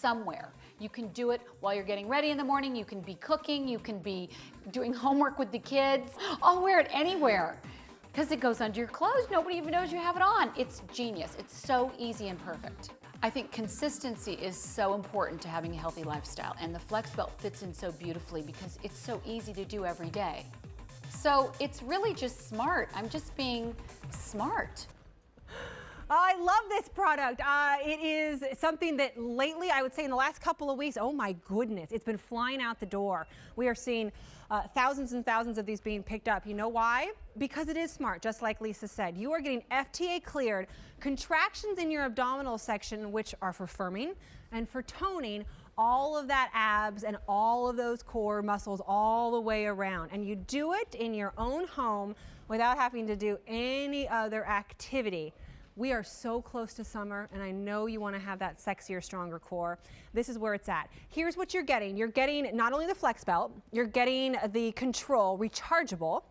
somewhere. You can do it while you're getting ready in the morning. You can be cooking. You can be doing homework with the kids. I'll wear it anywhere because it goes under your clothes. Nobody even knows you have it on. It's genius. It's so easy and perfect. I think consistency is so important to having a healthy lifestyle, and the Flex Belt fits in so beautifully because it's so easy to do every day. So it's really just smart. I'm just being smart. I love this product. It is something that lately, I would say in the last couple of weeks, oh my goodness, it's been flying out the door. We are seeing thousands and thousands of these being picked up. You know why? Because it is smart, just like Lisa said. You are getting FDA cleared contractions in your abdominal section, which are for firming and for toning all of that abs and all of those core muscles all the way around. And you do it in your own home without having to do any other activity. We are so close to summer, and I know you want to have that sexier, stronger core. This is where it's at. Here's what you're getting. You're getting not only the Flex Belt, you're getting the Control rechargeable.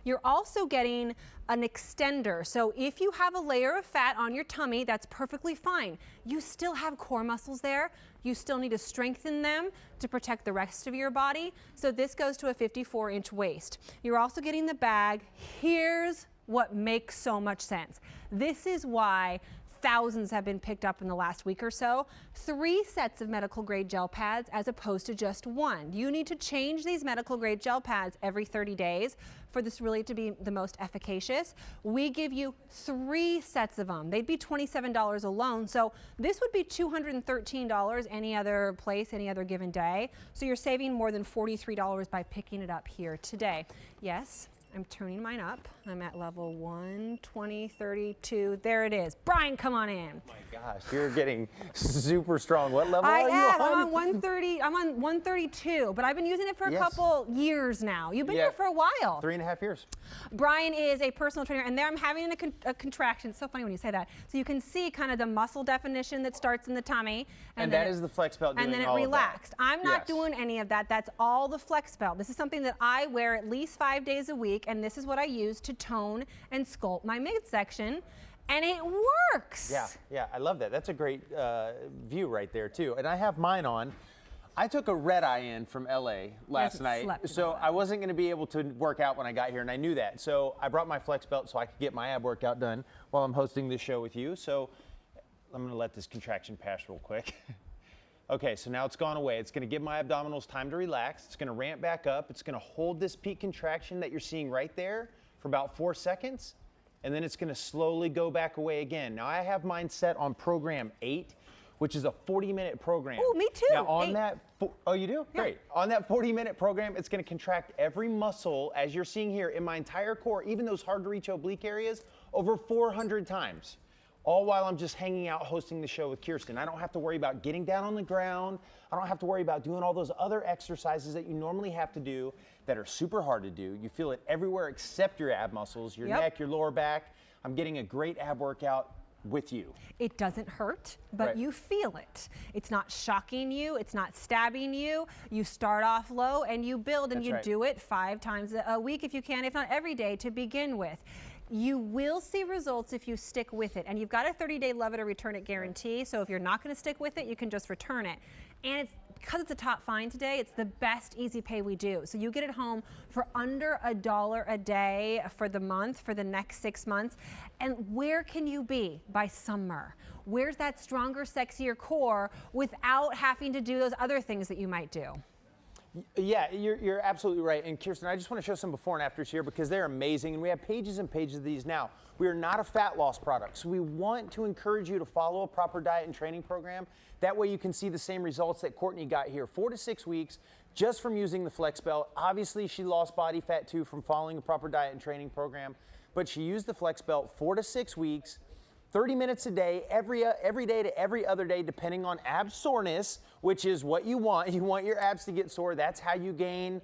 You're also getting an extender. So if you have a layer of fat on your tummy, that's perfectly fine. You still have core muscles there. You still need to strengthen them to protect the rest of your body. So this goes to a 54-inch waist. You're also getting the bag. Here's what makes so much sense. This is why thousands have been picked up in the last week or so. 3 sets of medical grade gel pads as opposed to just 1. You need to change these medical grade gel pads every 30 days for this really to be the most efficacious. We give you 3 sets of them. They'd be $27 alone. So this would be $213 any other place, any other given day. So you're saving more than $43 by picking it up here today. Yes. I'm turning mine up. I'm at level 120, 32. There it is. Brian, come on in. Oh my gosh, you're getting super strong. What level are you on? I'm on 130. I'm on 132, but I've been using it for a couple years now. You've been here for a while. 3.5 years. Brian is a personal trainer, and there I'm having a contraction. It's so funny when you say that. So you can see kind of the muscle definition that starts in the tummy. And that is the Flex Belt doing all of that. And then it relaxed. I'm not doing any of that. That's all the Flex Belt. This is something that I wear at least 5 days a week, and this is what I use to tone and sculpt my midsection, and it works. Yeah, I love that. That's a great view right there too. And I have mine on. I took a red eye in from LA last night, so I wasn't going to be able to work out when I got here, and I knew that. So I brought my Flex Belt so I could get my ab workout done while I'm hosting this show with you. So I'm going to let this contraction pass real quick. Okay, so now it's gone away. It's going to give my abdominals time to relax. It's going to ramp back up. It's going to hold this peak contraction that you're seeing right there for about 4 seconds, and then it's going to slowly go back away again. Now I have mine set on program 8, which is a 40-minute program. Oh, me too. Now on that, oh, you do? Yeah. Great. On that 40-minute program, it's going to contract every muscle, as you're seeing here, in my entire core, even those hard-to-reach oblique areas, over 400 times. All while I'm just hanging out hosting the show with Kirsten. I don't have to worry about getting down on the ground. I don't have to worry about doing all those other exercises that you normally have to do that are super hard to do. You feel it everywhere except your ab muscles, your neck, your lower back. I'm getting a great ab workout with you. It doesn't hurt, but you feel it. It's not shocking you. It's not stabbing you. You start off low and you build, and you do it 5 times a week if you can, if not every day to begin with. You will see results if you stick with it. And you've got a 30-day love it or return it guarantee. So if you're not going to stick with it, you can just return it. And it's because it's a top find today, it's the best easy pay we do. So you get it home for under $1 a day for the month, for the next 6 months. And where can you be by summer? Where's that stronger, sexier core without having to do those other things that you might do? Yeah, you're absolutely right. And Kirsten, I just want to show some before and afters here because they're amazing. And we have pages and pages of these now. We are not a fat loss product. So we want to encourage you to follow a proper diet and training program. That way you can see the same results that Courtney got here. 4 to 6 weeks just from using the Flex Belt. Obviously, she lost body fat too from following a proper diet and training program. But she used the Flex Belt 4 to 6 weeks. 30 minutes a day, every day to every other day, depending on ab soreness, which is what you want. You want your abs to get sore. That's how you gain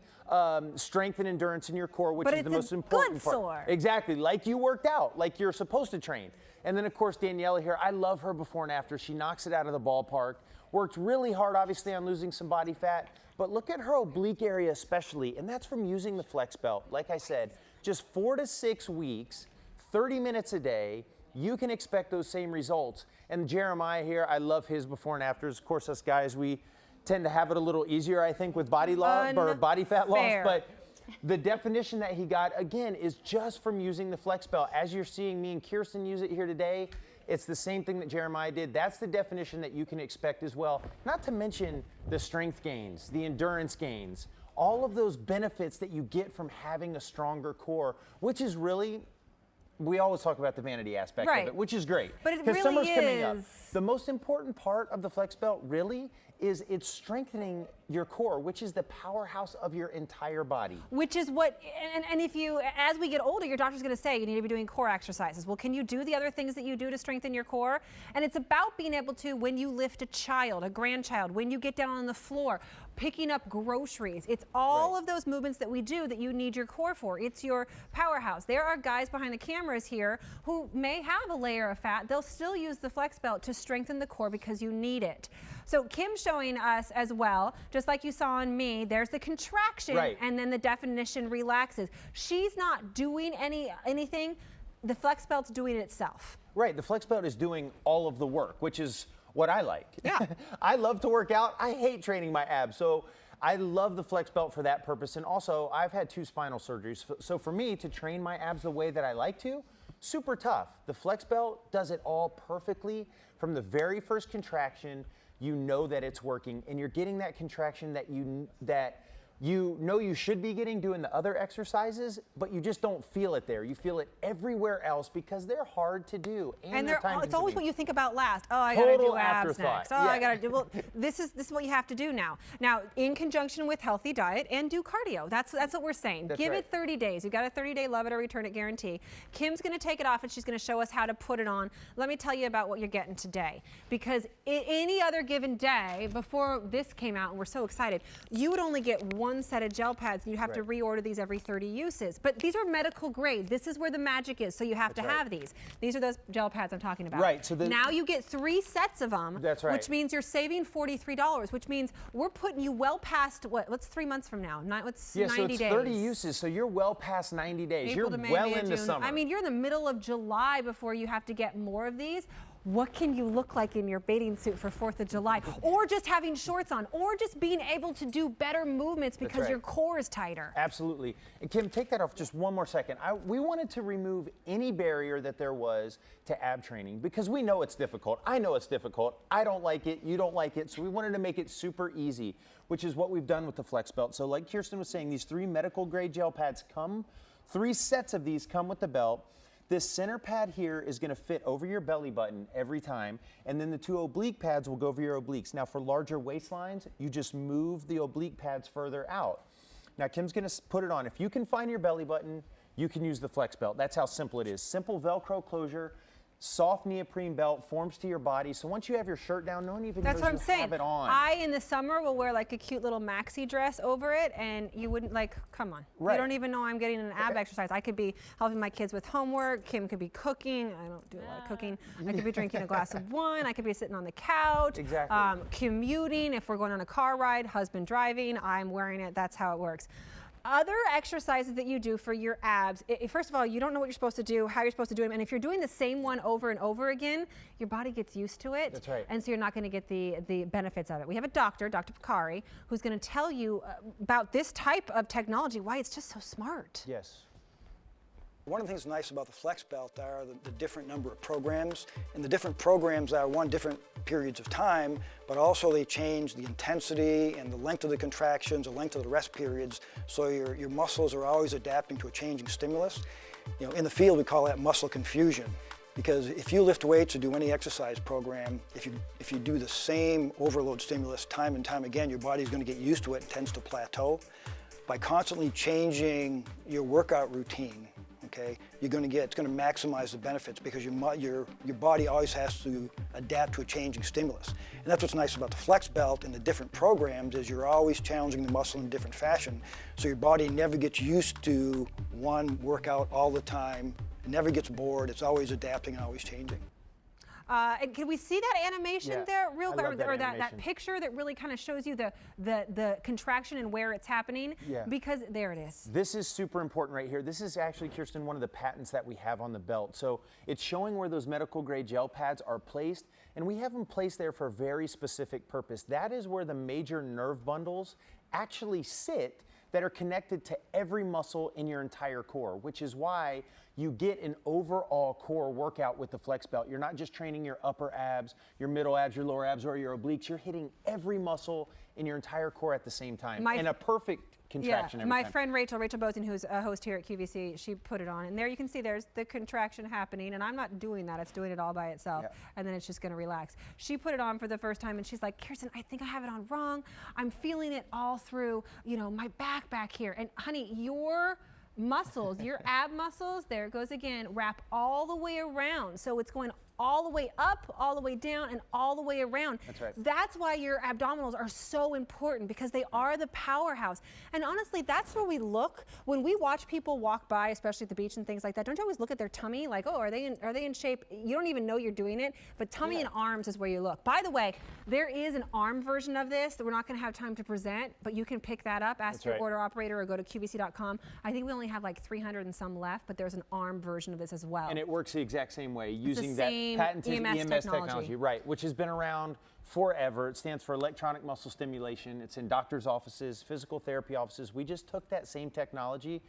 strength and endurance in your core, which is the most important part. Sore. Exactly, like you worked out, like you're supposed to train. And then, of course, Daniela here, I love her before and after. She knocks it out of the ballpark. Worked really hard, obviously, on losing some body fat. But look at her oblique area especially, and that's from using the Flex Belt. Like I said, just 4 to 6 weeks, 30 minutes a day, you can expect those same results. And Jeremiah here, I love his before and afters. Of course, us guys, we tend to have it a little easier, I think, with body loss or body fat loss. But the definition that he got, again, is just from using the Flex Belt. As you're seeing me and Kirsten use it here today, it's the same thing that Jeremiah did. That's the definition that you can expect as well. Not to mention the strength gains, the endurance gains, all of those benefits that you get from having a stronger core, which is really, we always talk about the vanity aspect of it, which is great. But it really summer's coming up. is. The most important part of the Flex Belt really is it's strengthening your core, which is the powerhouse of your entire body. Which is what, and if you, as we get older, your doctor's gonna say you need to be doing core exercises. Well, can you do the other things that you do to strengthen your core? And it's about being able to, when you lift a child, a grandchild, when you get down on the floor, picking up groceries. It's all of those movements that we do that you need your core for. It's your powerhouse. There are guys behind the cameras here who may have a layer of fat. They'll still use the Flex Belt to strengthen the core because you need it. So Kim's showing us as well, just like you saw on me, there's the contraction and then the definition relaxes. She's not doing anything. The Flex Belt's doing it itself. Right, the Flex Belt is doing all of the work, which is what I like. Yeah. I love to work out. I hate training my abs. So I love the Flex Belt for that purpose. And also, I've had 2 spinal surgeries. So for me to train my abs the way that I like to, super tough. The Flex Belt does it all perfectly. From the very first contraction, you know that it's working, and you're getting that contraction that you know you should be getting doing the other exercises, but you just don't feel it there. You feel it everywhere else because they're hard to do. And it's always what you think about last. Oh, I gotta do abs afterthought. next. Oh, I gotta do, well, this is what you have to do now. Now, in conjunction with healthy diet and do cardio. That's what we're saying. Give it 30 days. You got a 30-day love it or return it guarantee. Kim's gonna take it off and she's gonna show us how to put it on. Let me tell you about what you're getting today. Because any other given day, before this came out, and we're so excited, you would only get 1 set of gel pads and you have to reorder these every 30 uses. But these are medical grade. This is where the magic is, so you have to have these. These are those gel pads I'm talking about. Right. So now you get 3 sets of them, which means you're saving $43, which means we're putting you well past, what's 3 months from now? What's 90 so it's days? 30 uses, so you're well past 90 days. April You're to May, well May, into June. summer. I mean, you're in the middle of July before you have to get more of these. What can you look like in your bathing suit for 4th of July? Or just having shorts on, or just being able to do better movements because your core is tighter. Absolutely. And Kim, take that off just one more second. We wanted to remove any barrier that there was to ab training because we know it's difficult. I know it's difficult. I don't like it. You don't like it. So we wanted to make it super easy, which is what we've done with the Flex Belt. So like Kirsten was saying, these 3 medical grade gel pads 3 sets of these come with the belt. This center pad here is going to fit over your belly button every time, and then the 2 oblique pads will go over your obliques. Now for larger waistlines, you just move the oblique pads further out. Now Kim's going to put it on. If you can find your belly button, you can use the Flex Belt. That's how simple it is. Simple Velcro closure, soft neoprene belt, forms to your body. So once you have your shirt down, no one even knows you have it on. I, in the summer, will wear like a cute little maxi dress over it, and you wouldn't, like, come on. You don't even know I'm getting an ab exercise. I could be helping my kids with homework. Kim could be cooking. I don't do a lot of cooking. I could be drinking a glass of wine. I could be sitting on the couch. Commuting. If we're going on a car ride, husband driving, I'm wearing it. That's how it works. Other exercises that you do for your abs, first of all, you don't know what you're supposed to do, how you're supposed to do them, and if you're doing the same one over and over again, your body gets used to it. That's right. And so you're not going to get the benefits of it. We have a doctor, Dr. Bakari, who's going to tell you about this type of technology, why it's just so smart. Yes. One of the things nice about the Flex Belt are the different number of programs, and the different programs are different periods of time, but also they change the intensity and the length of the contractions, the length of the rest periods, so your muscles are always adapting to a changing stimulus. You know, in the field we call that muscle confusion, because if you lift weights or do any exercise program, if you do the same overload stimulus time and time again, your body's going to get used to it and tends to plateau. By constantly changing your workout routine, okay, it's going to maximize the benefits because your body always has to adapt to a changing stimulus. And that's what's nice about the Flex Belt and the different programs is you're always challenging the muscle in a different fashion. So your body never gets used to one workout all the time. It never gets bored. It's always adapting and always changing. And can we see that animation there real quick, or that animation. picture that really kind of shows you the contraction and where it's happening? Yeah. Because there it is. This is super important right here. This is actually, Kirsten, one of the patents that we have on the belt. So it's showing where those medical grade gel pads are placed, and we have them placed there for a very specific purpose. That is where the major nerve bundles actually sit that are connected to every muscle in your entire core, which is why you get an overall core workout with the Flex Belt. You're not just training your upper abs, your middle abs, your lower abs, or your obliques. You're hitting every muscle in your entire core at the same time. And a perfect contraction every my time. friend Rachel Bozen, who's a host here at QVC, she put it on, and there you can see there's the contraction happening, and I'm not doing that, it's doing it all by itself, and then it's just gonna relax. She put it on for the first time, and she's like, Kirsten, I think I have it on wrong. I'm feeling it all through, you know, my back here. And honey, your muscles, your ab muscles, there it goes again, wrap all the way around. So it's going all the way up, all the way down, and all the way around. That's right. That's why your abdominals are so important, because they are the powerhouse. And honestly, that's where we look when we watch people walk by, especially at the beach and things like that. Don't you always look at their tummy like, oh, are they in shape? You don't even know you're doing it, but tummy and arms is where you look. By the way, there is an arm version of this that we're not going to have time to present, but you can pick that up, ask your order operator, or go to QVC.com. I think we only have like 300 and some left, but there's an arm version of this as well. And it works the exact same way, using that patented EMS technology, right, which has been around forever. It stands for electronic muscle stimulation. It's in doctors' offices, physical therapy offices. We just took that same technology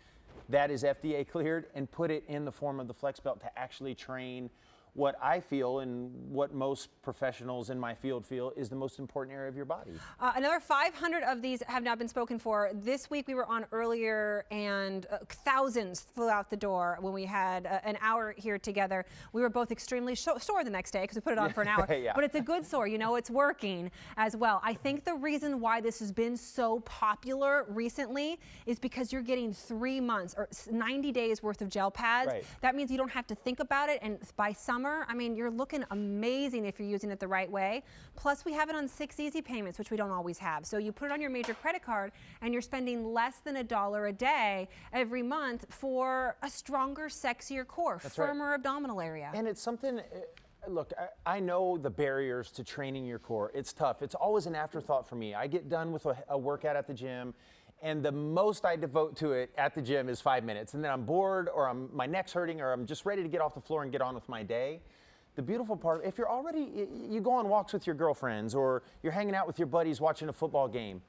that is FDA cleared and put it in the form of the Flex Belt to actually train what I feel and what most professionals in my field feel is the most important area of your body. Another 500 of these have now been spoken for. This week we were on earlier, and thousands flew out the door when we had an hour here together. We were both extremely sore the next day because we put it on for an hour. But it's a good sore, you know, it's working as well. I think the reason why this has been so popular recently is because you're getting 3 months or 90 days worth of gel pads. That means you don't have to think about it, and by summer, I mean, you're looking amazing if you're using it the right way. Plus, we have it on 6 easy payments, which we don't always have. So you put it on your major credit card, and you're spending less than $1 a day every month for a stronger, sexier core, firmer abdominal area. And it's something, look, I know the barriers to training your core. It's tough. It's always an afterthought for me. I get done with a workout at the gym, and the most I devote to it at the gym is 5 minutes. And then I'm bored, or my neck's hurting, or I'm just ready to get off the floor and get on with my day. The beautiful part, if you're already, you go on walks with your girlfriends, or you're hanging out with your buddies watching a football game,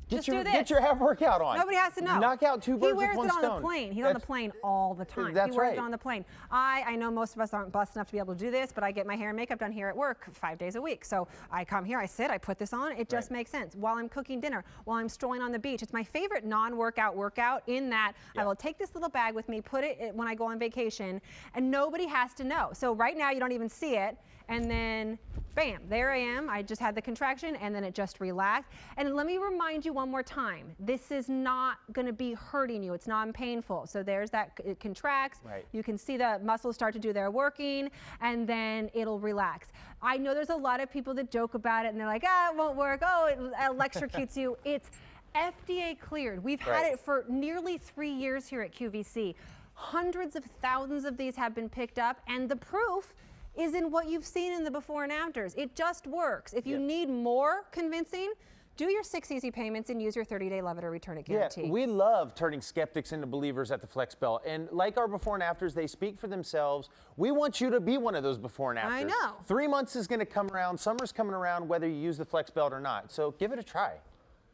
Get your ab workout on. Nobody has to know. Knock out 2 birds with 1 stone. He wears it on the plane. He's on the plane all the time. That's he wears it on the plane. I know most of us aren't blessed enough to be able to do this, but I get my hair and makeup done here at work 5 days a week. So I come here, I sit, I put this on. It just makes sense. While I'm cooking dinner, while I'm strolling on the beach. It's my favorite non-workout workout in that I will take this little bag with me, put it when I go on vacation, and nobody has to know. So right now you don't even see it. And then, bam, there I am. I just had the contraction, and then it just relaxed. And let me remind you one more time, this is not going to be hurting you. It's non-painful. So there's that, it contracts. You can see the muscles start to do their working, and then it'll relax. I know there's a lot of people that joke about it, and they're like, it won't work. Oh, it electrocutes you. It's FDA cleared. We've had it for nearly 3 years here at QVC. Hundreds of thousands of these have been picked up, and the proof is in what you've seen in the before and afters. It just works. If you need more convincing, do your 6 easy payments and use your 30-day love it or return it guarantee. We love turning skeptics into believers at the Flex Belt. And like our before and afters, they speak for themselves. We want you to be one of those before and afters. I know. 3 months is going to come around. Summer's coming around whether you use the Flex Belt or not. So give it a try.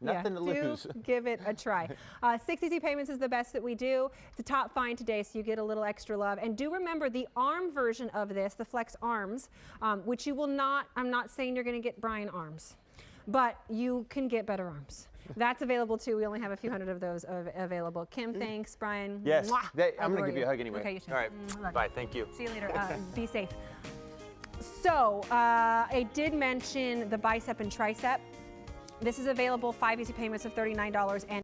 Nothing to lose. Give it a try. 6 easy payments is the best that we do. It's a top find today, so you get a little extra love. And do remember the arm version of this, the Flex Arms, which you will not, I'm not saying you're going to get Brian arms, but you can get better arms. That's available too. We only have a few hundred of those available. Kim, thanks. Brian. Yes. I'm going to give you a hug anyway. Okay, you should. All right. Bye. Thank you. See you later. Be safe. So I did mention the bicep and tricep. This is available 5 easy payments of $39 and